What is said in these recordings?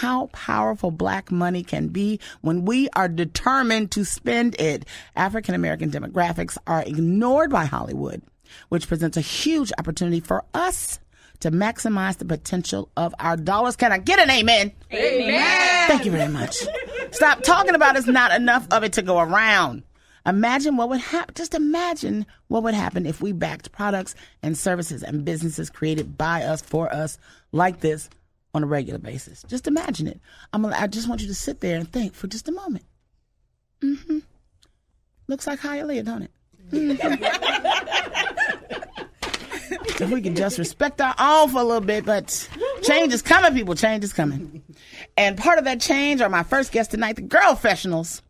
how powerful black money can be when we are determined to spend it. African American demographics are ignored by Hollywood, which presents a huge opportunity for us to maximize the potential of our dollars. Can I get an amen? Amen. Thank you very much. Stop talking about it's not enough of it to go around. Imagine what would happen. Just imagine what would happen if we backed products and services and businesses created by us, for us, like this on a regular basis. Just imagine it. I just want you to sit there and think for just a moment. Mm-hmm. Looks like Hialeah, don't it? Mm-hmm. If we can just respect our own for a little bit, but change is coming, people. Change is coming. And part of that change are my first guests tonight, the Girlfessionals.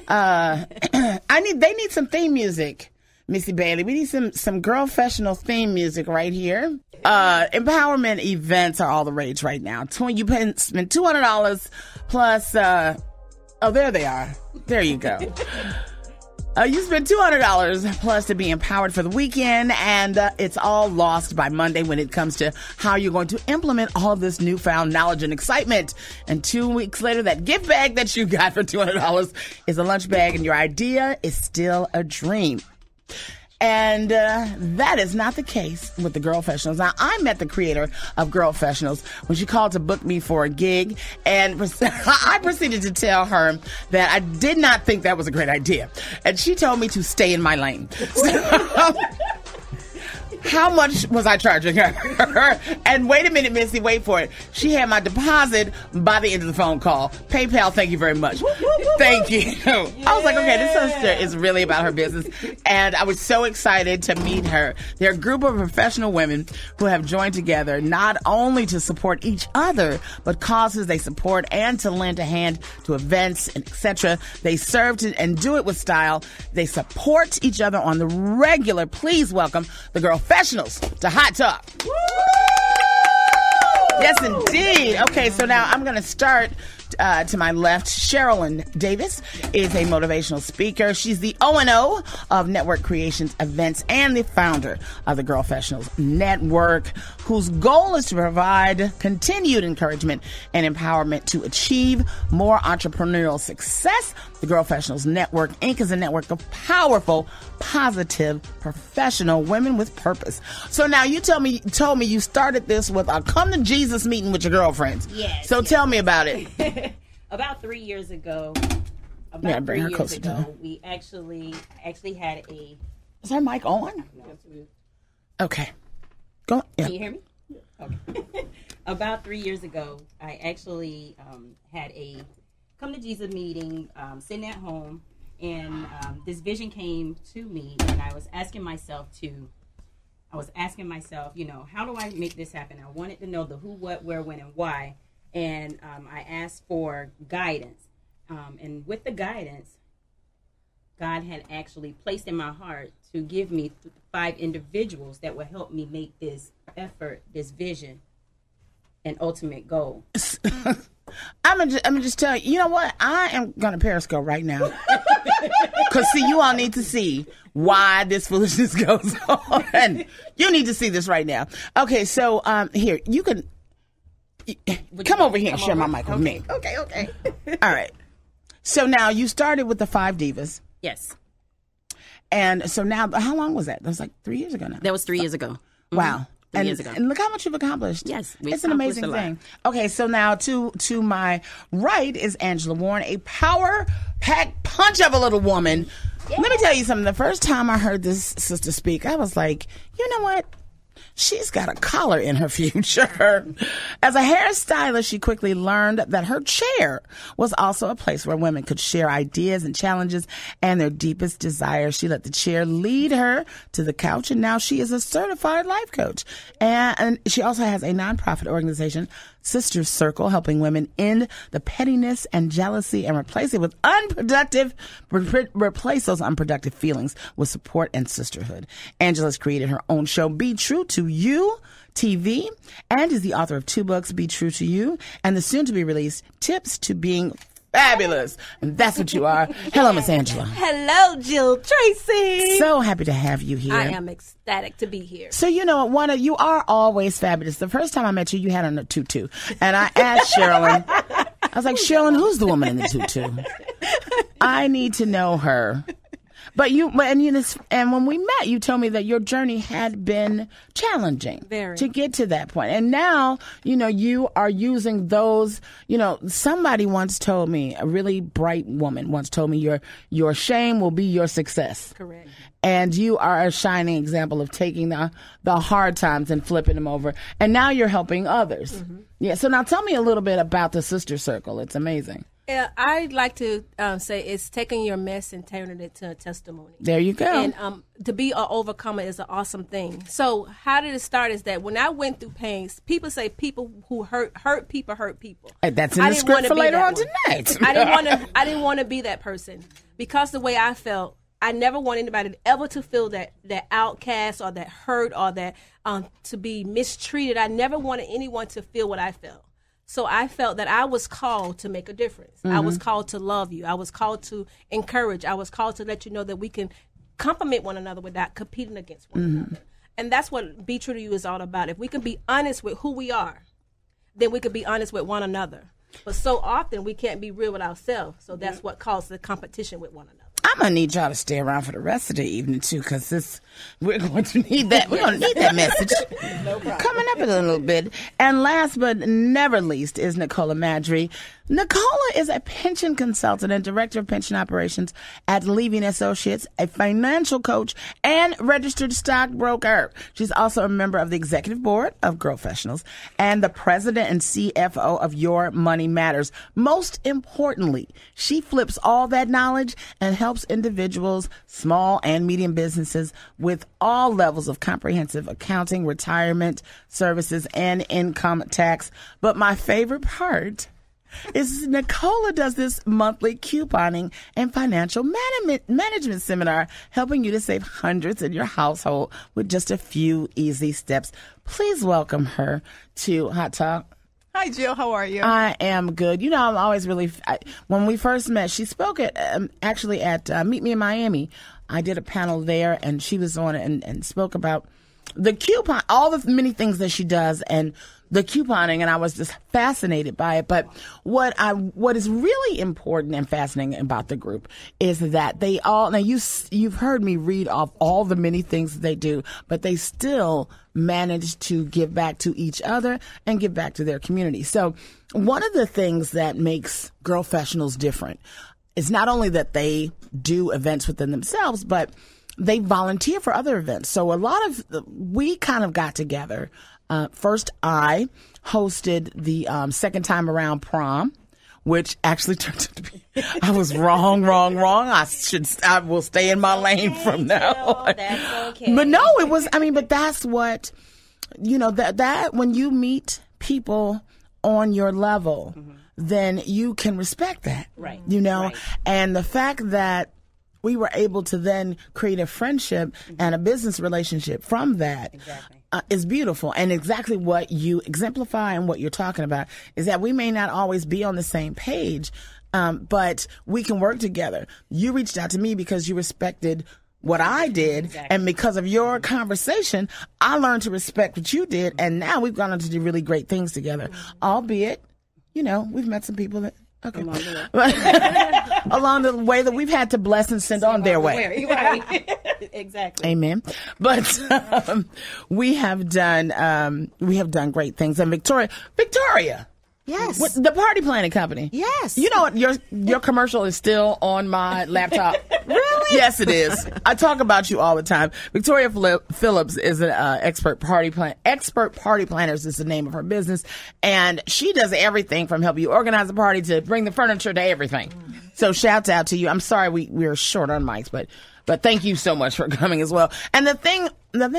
They need some theme music, Missy Bailey. We need some Girlfessional theme music right here. Empowerment events are all the rage right now. You spend $200 plus. There they are. There you go. You spend $200 plus to be empowered for the weekend, and it's all lost by Monday when it comes to how you're going to implement all this newfound knowledge and excitement. And 2 weeks later, that gift bag that you got for $200 is a lunch bag, and your idea is still a dream. And that is not the case with the Girlfessionals. Now, I met the creator of Girlfessionals when she called to book me for a gig, and I proceeded to tell her that I did not think that was a great idea. And she told me to stay in my lane. How much was I charging her? And wait a minute, Missy, wait for it. She had my deposit by the end of the phone call. PayPal, thank you very much. Thank you. Yeah. I was like, okay, this sister is really about her business. And I was so excited to meet her. They're a group of professional women who have joined together not only to support each other, but causes they support and to lend a hand to events and etc. They serve and do it with style. They support each other on the regular. Please welcome the Girlfessionals to Hot Talk. Woo! Yes, indeed. Okay, so now I'm going to start to my left. Sherilyn Davis is a motivational speaker. She's the O&O of Network Creations Events and the founder of the Girlfessionals Network, whose goal is to provide continued encouragement and empowerment to achieve more entrepreneurial success. The Girlfessionals Network, Inc. is a network of powerful, positive, professional women with purpose. So now you told me you started this with a come to Jesus meeting with your girlfriends. Yes. So tell me about it. About 3 years ago, we actually had a... Is our mic on? No. Okay. Go. Yeah. Can you hear me? Okay. About 3 years ago, I actually had a come to Jesus meeting, sitting at home, and this vision came to me, and I was asking myself, how do I make this happen? I wanted to know the who, what, where, when, and why. And I asked for guidance. And with the guidance, God had actually placed in my heart to give me 5 individuals that would help me make this effort, this vision, an ultimate goal. I'm gonna just tell you, you know what? I am going to Periscope right now. Because, see, you all need to see why this foolishness goes on. You need to see this right now. Okay, so here, you can... Come over here and share my mic with me. Okay. All right. So now you started with the 5 divas. Yes. And so now, how long was that? That was like 3 years ago now. That was 3 years ago. Wow. 3 years ago. And look how much you've accomplished. Yes. It's an amazing thing. Okay, so now to my right is Angela Warren, a power-packed punch of a little woman. Yeah. Let me tell you something. The first time I heard this sister speak, I was like, you know what? She's got a collar in her future. As a hairstylist, she quickly learned that her chair was also a place where women could share ideas and challenges and their deepest desires. She let the chair lead her to the couch, and now she is a certified life coach. And she also has a nonprofit organization, Sisters Circle, helping women end the pettiness and jealousy and replace those unproductive feelings with support and sisterhood. Angela's created her own show, Be True to You TV, and is the author of 2 books, Be True to You, and the soon-to-be-released Tips to Being Fabulous. And that's what you are. Hello, Miss Angela. Hello, Jill Tracey. So happy to have you here. I am ecstatic to be here. So, you know, you are always fabulous. The first time I met you, you had on a tutu. And I asked Sherilyn, I was like, Sherilyn, who's the woman in the tutu? I need to know her. But when we met, you told me that your journey had been challenging to get to that point. And now, you are using those, somebody once told me, a really bright woman once told me, your shame will be your success. Correct. And you are a shining example of taking the hard times and flipping them over. And now you're helping others. Mm-hmm. Yeah. So now tell me a little bit about the Sister Circle. It's amazing. I'd like to say it's taking your mess and turning it to a testimony. There you go. And to be an overcomer is an awesome thing. So how did it start is that when I went through pains, people say people who hurt people hurt people. That's in the script for later on tonight. I didn't want to be that person because the way I felt, I never want anybody ever to feel that outcast or that hurt or that to be mistreated. I never wanted anyone to feel what I felt. So I felt that I was called to make a difference. Mm-hmm. I was called to love you. I was called to encourage. I was called to let you know that we can compliment one another without competing against one another. And that's what Be True to You is all about. If we can be honest with who we are, then we can be honest with one another. But so often we can't be real with ourselves. So that's what causes the competition with one another. I'm going to need y'all to stay around for the rest of the evening, too, because we're going to need that. We're going to need that message. No problem. Coming up in a little bit. And last but never least is Nicola Madry. Nicola is a pension consultant and director of pension operations at Levy & Associates, a financial coach and registered stockbroker. She's also a member of the executive board of Girlfessionals and the president and CFO of Your Money Matters. Most importantly, she flips all that knowledge and helps individuals, small and medium businesses with all levels of comprehensive accounting, retirement services, and income tax. But my favorite part is Nicola does this monthly couponing and financial management seminar, helping you to save hundreds in your household with just a few easy steps. Please welcome her to Hot Talk. Hi, Jill. How are you? I am good. I'm always when we first met, she spoke at Meet Me in Miami. I did a panel there, and she was on it and spoke about the coupon, all the many things that she does, and the couponing, and I was just fascinated by it. But what is really important and fascinating about the group is that they all, now you've heard me read off all the many things that they do, but they still manage to give back to each other and give back to their community. So one of the things that makes Girlfessionals different is not only that they do events within themselves, but they volunteer for other events. So we kind of got together. First, I hosted the second time around prom, which actually turned out to be, I was wrong. I will stay in my lane from now on. That's okay. But no, but that's what, that when you meet people on your level, then you can respect that. Right. Right. And the fact that we were able to then create a friendship and a business relationship from that. Exactly. Is beautiful. And exactly what you exemplify and what you're talking about is that we may not always be on the same page, but we can work together. You reached out to me because you respected what I did. Exactly. And because of your conversation, I learned to respect what you did. And now we've gone on to do really great things together, albeit, we've met some people that, okay. Along the way that we've had to bless and send on their way. Right. Exactly. Amen. But we have done great things. And Victoria. Yes. The party planning company. Yes. You know what? Your commercial is still on my laptop. Really? Yes, it is. I talk about you all the time. Victoria Phillips is an expert party planners is the name of her business, and she does everything from help you organize a party to bring the furniture to everything. So shouts out to you. I'm sorry we're short on mics, but thank you so much for coming as well. And the thing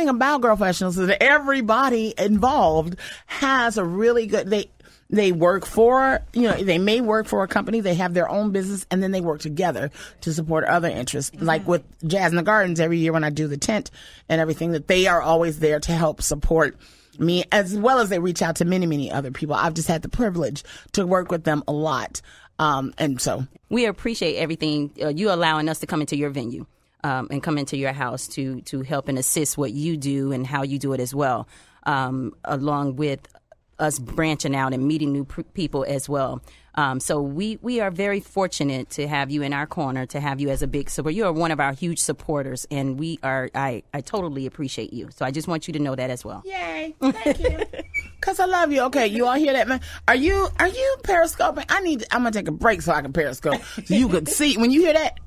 about Girlfessionals is that everybody involved has a really good. They work for, they may work for a company, they have their own business, and then they work together to support other interests. Mm-hmm. Like with Jazz in the Gardens, every year when I do the tent and everything, that they are always there to help support me, as well as they reach out to many, many other people. I've just had the privilege to work with them a lot. And so we appreciate everything you allowing us to come into your venue and come into your house to help and assist what you do and how you do it as well, along with us branching out and meeting new people as well. So we are very fortunate to have you in our corner, to have you as a big support. You are one of our huge supporters, and I tototally appreciate you. So I just want you to know that as well. Yay. Thank you. Because I love you. Okay, you all hear that, man? Are you periscoping? I'm going to take a break so I can periscope so you could see. When you hear that,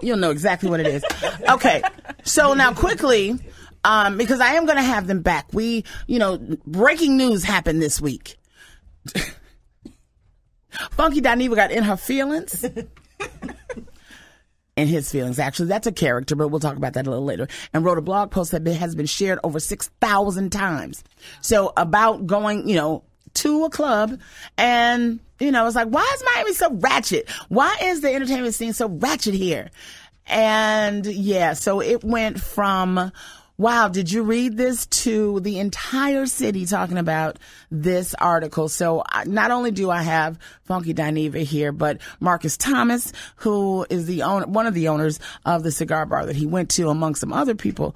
you'll know exactly what it is. Okay, so now quickly, because I am going to have them back. Breaking news happened this week. Funky Dineva got in her feelings. In his feelings, actually. That's a character, but we'll talk about that a little later. And wrote a blog post that has been shared over 6,000 times. So about going, to a club and, it's like, why is Miami so ratchet? Why is the entertainment scene so ratchet here? And yeah, so it went from, wow, did you read this, to the entire city talking about this article. So not only do I have Funky Dineva here, but Marcus Thomas, who is one of the owners of the cigar bar that he went to, among some other people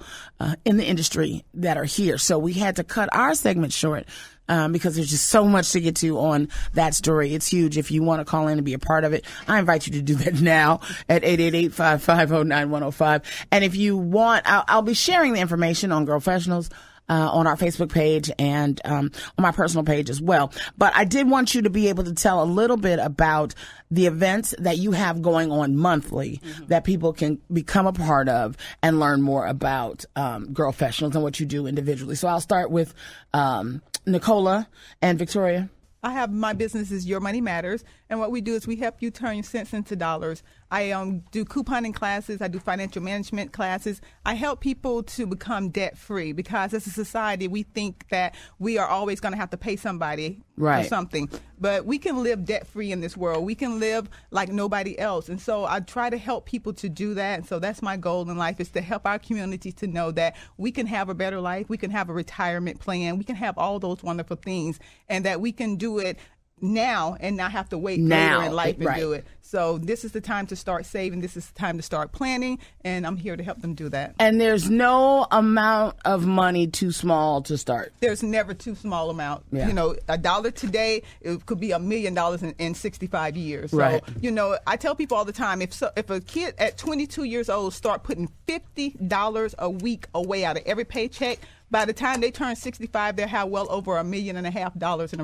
in the industry that are here. So we had to cut our segment short. Because there's just so much to get to on that story. It's huge. If you want to call in and be a part of it, I invite you to do that now at 888-550-9105. And if you want, I'll be sharing the information on Girlfessionals on our Facebook page and on my personal page as well. But I did want you to be able to tell a little bit about the events that you have going on monthly that people can become a part of and learn more about Girlfessionals and what you do individually. So I'll start with Nicola and Victoria. I have my business is Your Money Matters, and what we do is we help you turn cents into dollars. I do couponing classes. I do financial management classes. I help people to become debt free, because as a society we think that we are always going to have to pay somebody for something, but we can live debt free in this world. We can live like nobody else, and so I try to help people to do that. And so that's my goal in life, is to help our community to know that we can have a better life. We can have a retirement plan. We can have all those wonderful things, and that we can do it now and not have to wait later in life and do it. So this is the time to start saving. This is the time to start planning, and I'm here to help them do that. And there's no amount of money too small to start. There's never too small amount. Yeah. $1 today, it could be $1 million in 65 years. So, I tell people all the time, if a kid at 22 years old start putting $50 a week away out of every paycheck, by the time they turn 65, they'll have well over $1.5 million in a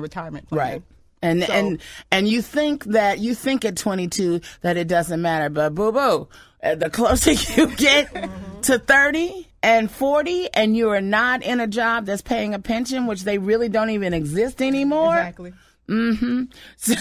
retirement plan. Right. And you think at 22 that it doesn't matter, but boo-boo, the closer you get to 30 and 40 and you are not in a job that's paying a pension, which they really don't even exist anymore. Exactly. So,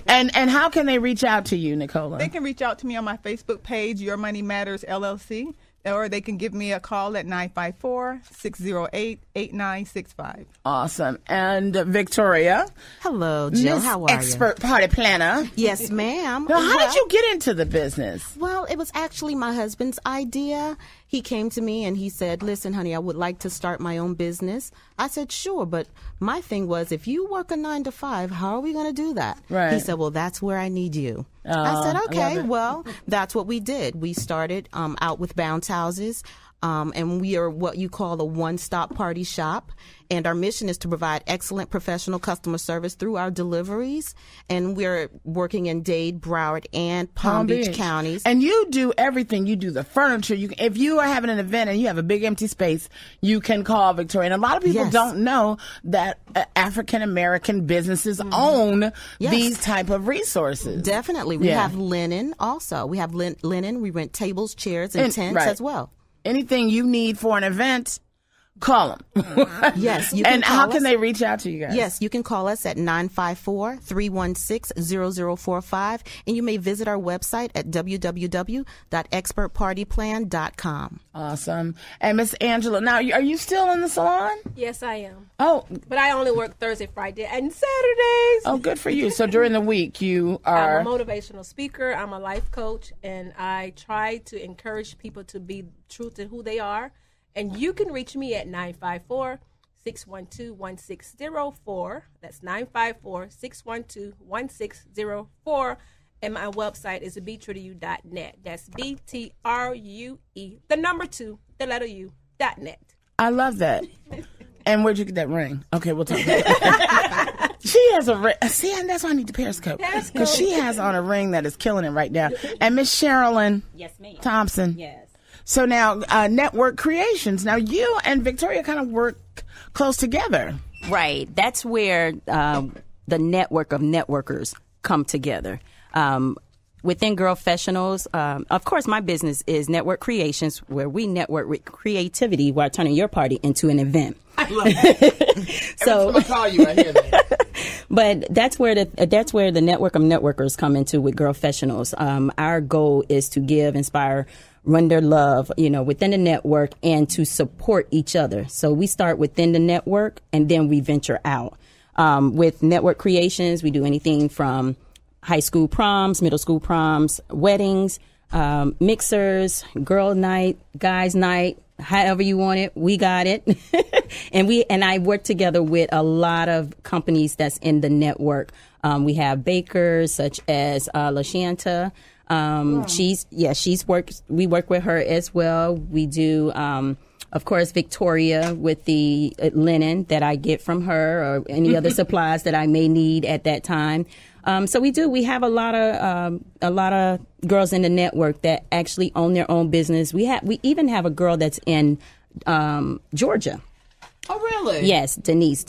and how can they reach out to you, Nicola? They can reach out to me on my Facebook page, Your Money Matters LLC. Or they can give me a call at 954-608-8965. Awesome. And Victoria. Hello, Jill. How are you? Expert party planner. Yes, ma'am. Now, how did you get into the business? Well, it was actually my husband's idea. He came to me and he said, listen, honey, I would like to start my own business. I said, sure. But my thing was, if you work a 9 to 5, how are we going to do that? Right. He said, well, that's where I need you. I said, okay, well, that's what we did. We started out with bounce houses, and we are what you call a one-stop party shop. And our mission is to provide excellent professional customer service through our deliveries. And we're working in Dade, Broward, and Palm Beach counties. And you do everything. You do the furniture. If you are having an event and you have a big empty space, you can call Victoria. And a lot of people don't know that African-American businesses own these type of resources. Definitely. We have linen also. We have linen. We rent tables, chairs, and tents as well. Anything you need for an event, call them. Yes. You can and how can they reach out to you guys? Yes, you can call us at 954-316-0045. And you may visit our website at www.expertpartyplan.com. Awesome. And Miss Angela, now, are you still in the salon? Yes, I am. Oh. But I only work Thursday, Friday, and Saturdays. Oh, good for you. So during the week, you are... I'm a motivational speaker. I'm a life coach. And I try to encourage people to be true to who they are. And you can reach me at 954-612-1604. That's 954-612-1604. And my website is BTrueToYou.net. That's BTRUE, the number 2, the letter U.net. I love that. And where'd you get that ring? Okay, we'll talk about that. She has a ring. See, and that's why I need the Periscope. Because she has on a ring that is killing it right now. And Miss Sherilyn Thompson. Yes. So now, Network Creations. Now, you and Victoria kind of work close together. Right. That's where the network of networkers come together. Within Girlfessionals, of course, my business is Network Creations, where we network with creativity while turning your party into an event. I love it. So I call you, I hear that. But that's where the network of networkers come into with Girlfessionals. Our goal is to give, inspire, render love, within the network and to support each other. So we start within the network and then we venture out. With Network Creations, we do anything from high school proms, middle school proms, weddings, mixers, girl night, guys night, however you want it, we got it. and I work together with a lot of companies that's in the network. We have bakers such as LaShanta. We work with her as well. We do, of course, Victoria with the linen that I get from her or any other supplies that I may need at that time. So we have a lot of girls in the network that actually own their own business. We even have a girl that's in Georgia. Oh, really? Yes, Denise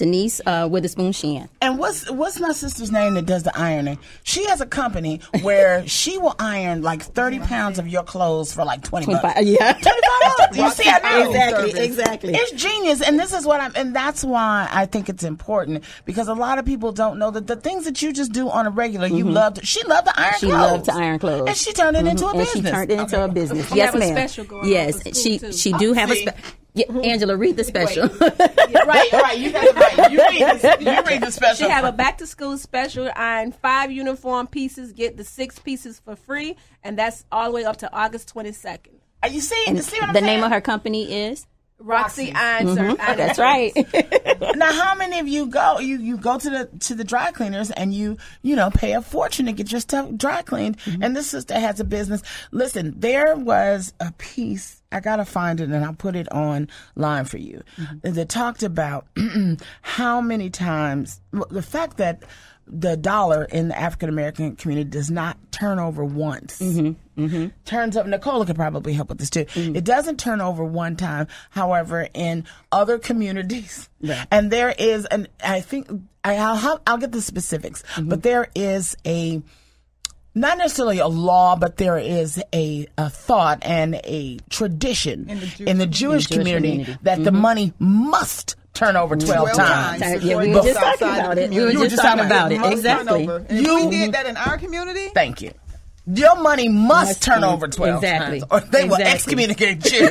Witherspoon Sheehan. And what's my sister's name that does the ironing? She has a company where she will iron like 30 pounds of your clothes for like $20. Yeah. $25. You see, I know. Exactly. It's genius, and this is and that's why I think it's important, because a lot of people don't know that the things that you just do on a regular, she loved to iron clothes. She loved to iron clothes. And she turned it into a business. And she turned it into a business. She Yes, have a ma'am. special going on Yes, for school, too. she do have a special. Yeah, Angela, read the special. Right. You got it right. You read the special. She have a back to school special. Iron 5 uniform pieces, get the 6 pieces for free, and that's all the way up to August 22nd. Are you seeing? And what I'm the saying? name of her company is Roxy Iron. That's right. Now, how many of you go? You go to the dry cleaners and you pay a fortune to get your stuff dry cleaned. Mm-hmm. And this sister has a business. Listen, there was a piece. I gotta find it and I'll put it online for you. Mm-hmm. That talked about how many times the fact that the dollar in the African American community does not turn over once. Mm-hmm. Mm-hmm. Turns up. Nicola could probably help with this too. Mm-hmm. It doesn't turn over one time. However, in other communities, and there is I think I'll get the specifics, but there is not necessarily a law, but there is a thought and a tradition in the Jewish community that the money must turn over 12 times. Yeah, we were just talking about it. Exactly. We did that in our community. Thank you. Your money must turn over 12 times, or they will excommunicate you.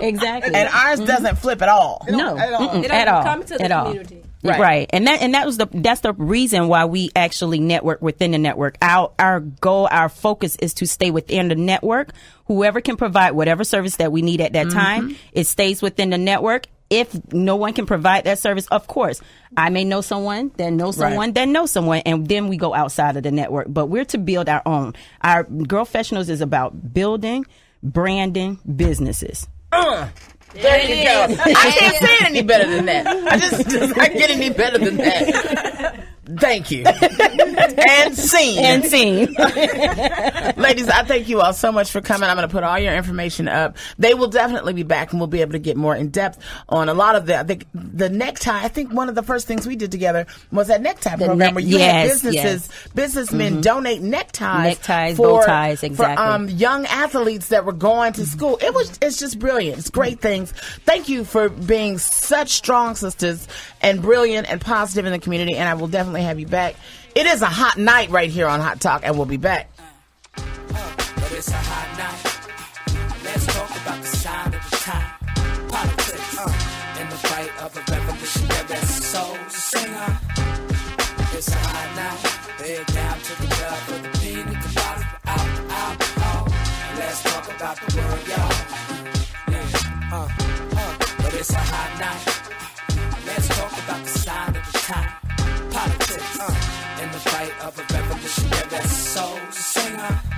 Exactly. And ours doesn't flip at all. No, It doesn't come to the community. Right. And that's the reason why we actually network within the network. Our goal, our focus is to stay within the network. Whoever can provide whatever service that we need at that time, it stays within the network. If no one can provide that service, of course, I may know someone, then know someone, then know someone, and then we go outside of the network. But we're to build our own. Our Girlfessionals is about building, branding businesses. There you go. I can't say it any better than that. I can't get any better than that. Thank you. And scene. Ladies, I thank you all so much for coming. I'm going to put all your information up. They will definitely be back and we'll be able to get more in depth on a lot of the necktie. I think one of the first things we did together was that necktie program where you had businessmen donate neckties, bow ties, exactly. For young athletes that were going to school. It's just brilliant. It's great things. Thank you for being such strong sisters and brilliant and positive in the community, and I will definitely have you back. It is a hot night right here on Hot Talk, and we'll be back. But it's a hot night. Let's talk about the sign of the time. Politics, and the fight of a revolutionary soul singer. It's a hot night. Head down to the club for the bean at the bottom for alcohol. Let's talk about the world, y'all. But it's a hot night. in the fight of a revolutionary soul. Sing on.